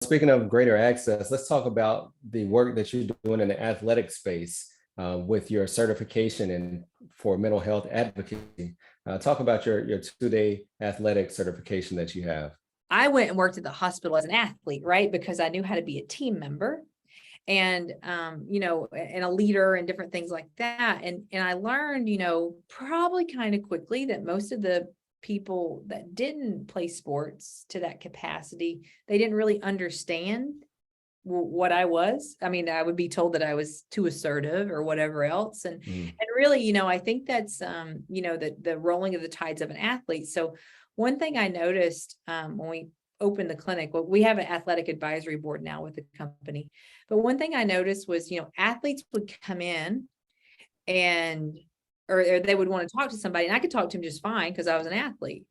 Speaking of greater access, let's talk about the work that you're doing in the athletic space with your certification and for mental health advocacy. Talk about your 2-day athletic certification that you have. I went and worked at the hospital as an athlete, right? Because I knew how to be a team member and, and a leader and different things like that. And I learned, probably kind of quickly that most of the people that didn't play sports to that capacity, they didn't really understand what I was. I mean, I would be told that I was too assertive or whatever else. And really, I think that's, the rolling of the tides of an athlete. So one thing I noticed when we opened the clinic, well, we have an athletic advisory board now with the company. But one thing I noticed was, athletes would come in or they would want to talk to somebody, and I could talk to them just fine because I was an athlete.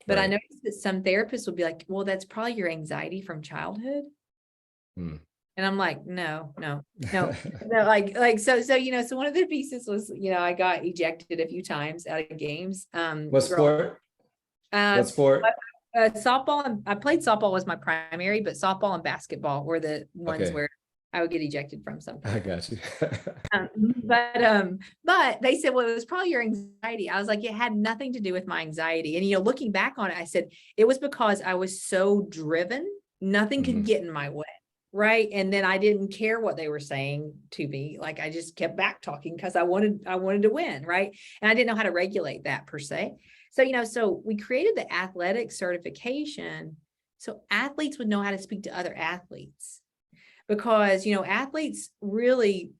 But I noticed that some therapists would be like, well, that's probably your anxiety from childhood. And I'm like, no, like, so, so one of the pieces was, I got ejected a few times out of games. What sport? What sport? Softball. And I played softball was my primary, but softball and basketball were the ones where I would get ejected from something. I got you. But they said, well, it was probably your anxiety. I was like, it had nothing to do with my anxiety. And, looking back on it, I said, it was because I was so driven, nothing could get in my way. Right. And then I didn't care what they were saying to me. Like, I just kept back talking because I wanted to win. Right. And I didn't know how to regulate that per se. So, so we created the athletic certification so athletes would know how to speak to other athletes. Because, athletes really,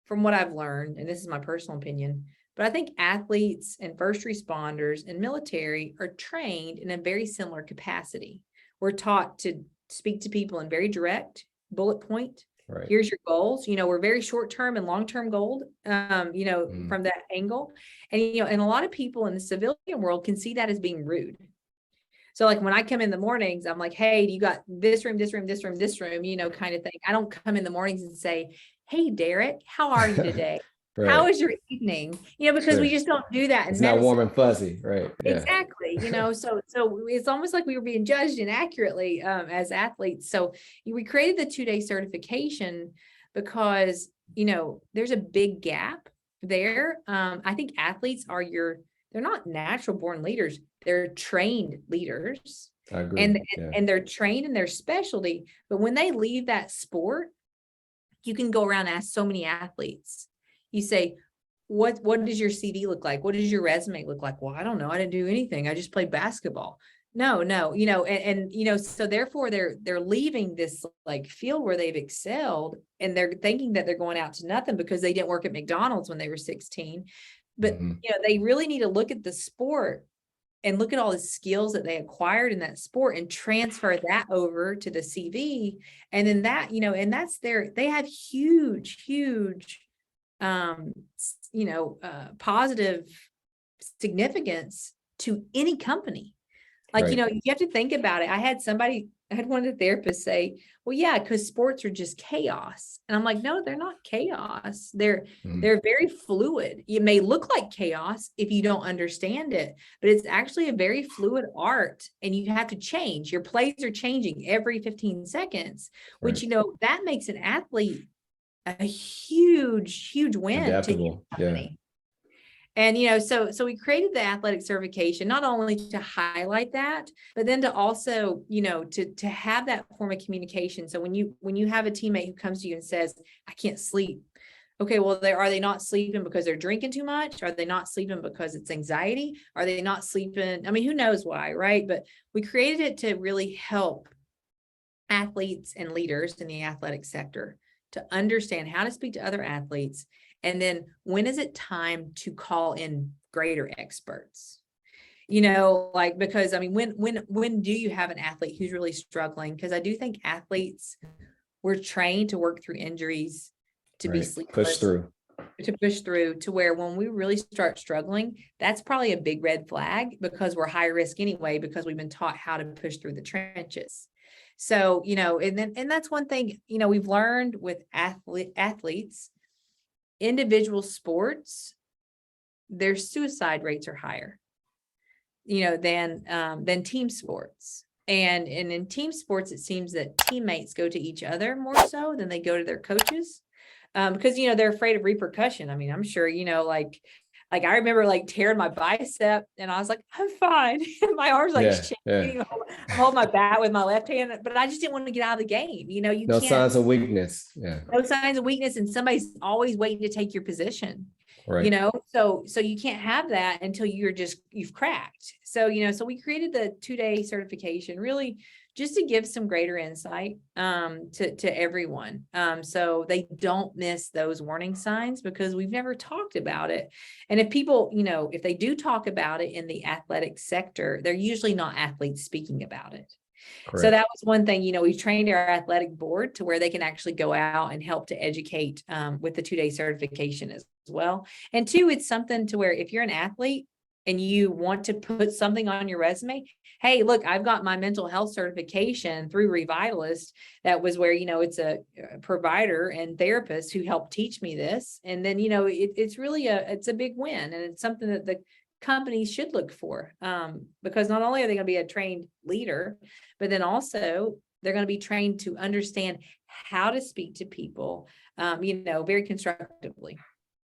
from what I've learned, and this is my personal opinion, but I think athletes and first responders and military are trained in a very similar capacity. We're taught to speak to people in very direct bullet point. Right. Here's your goals. We're very short-term and long-term goal, from that angle. And, and a lot of people in the civilian world can see that as being rude. So like when I come in the mornings, I'm like, hey, you got this room, this room, this room, this room, kind of thing. I don't come in the mornings and say, hey, Derrick, how are you today? How was your evening? Because we just don't do that. It's not warm and fuzzy, right? Yeah. Exactly. So it's almost like we were being judged inaccurately as athletes. So we created the 2-day certification because, there's a big gap there. I think athletes they're not natural born leaders. They're trained leaders. I agree. And they're trained in their specialty. But when they leave that sport, you can go around and ask so many athletes. You say, what does your CV look like? What does your resume look like? Well, I don't know. I didn't do anything. I just played basketball. No, so therefore they're leaving this like field where they've excelled and they're thinking that they're going out to nothing because they didn't work at McDonald's when they were 16. But, they really need to look at the sport and look at all the skills that they acquired in that sport and transfer that over to the CV. And then that, and they have huge, positive significance to any company. Like, you have to think about it. I had one of the therapists say, well, yeah, because sports are just chaos. And I'm like, no, they're not chaos. They're very fluid. It may look like chaos if you don't understand it, but it's actually a very fluid art and you have to change. Your plays are changing every 15 seconds, which, that makes an athlete a huge win. Adaptable. Yeah. And, so we created the athletic certification, not only to highlight that, but then to also, to have that form of communication. So when you have a teammate who comes to you and says, I can't sleep. Okay, well, are they not sleeping because they're drinking too much? Are they not sleeping because it's anxiety? Are they not sleeping? I mean, who knows why, right? But we created it to really help athletes and leaders in the athletic sector to understand how to speak to other athletes. And then when is it time to call in greater experts? Because I mean, when do you have an athlete who's really struggling? Because I do think athletes were trained to work through injuries, to be sleepless, to push through to where when we really start struggling, that's probably a big red flag because we're high risk anyway, because we've been taught how to push through the trenches. So, and that's one thing, we've learned with athletes, individual sports, their suicide rates are higher, than team sports. And in team sports, it seems that teammates go to each other more so than they go to their coaches. Because, they're afraid of repercussion. I mean, I'm sure, like I remember like tearing my bicep and I was like, I'm fine. My arm's like Yeah, yeah. shaking. I'm holding my bat with my left hand, but I just didn't want to get out of the game. You No can't, signs of weakness. Yeah, no signs of weakness, and somebody's always waiting to take your position. right. So you can't have that until you've cracked. So we created the 2-day certification really just to give some greater insight to everyone, so they don't miss those warning signs, because we've never talked about it. And if people, if they do talk about it in the athletic sector, they're usually not athletes speaking about it. So Correct. that was one thing, we've trained our athletic board to where they can actually go out and help to educate with the 2-day certification as well. And two, it's something to where if you're an athlete and you want to put something on your resume, hey, look, I've got my mental health certification through Revitalist. That was where, it's a provider and therapist who helped teach me this. And then, it's really it's a big win. And it's something that the companies should look for, because not only are they going to be a trained leader, but then also they're going to be trained to understand how to speak to people, very constructively.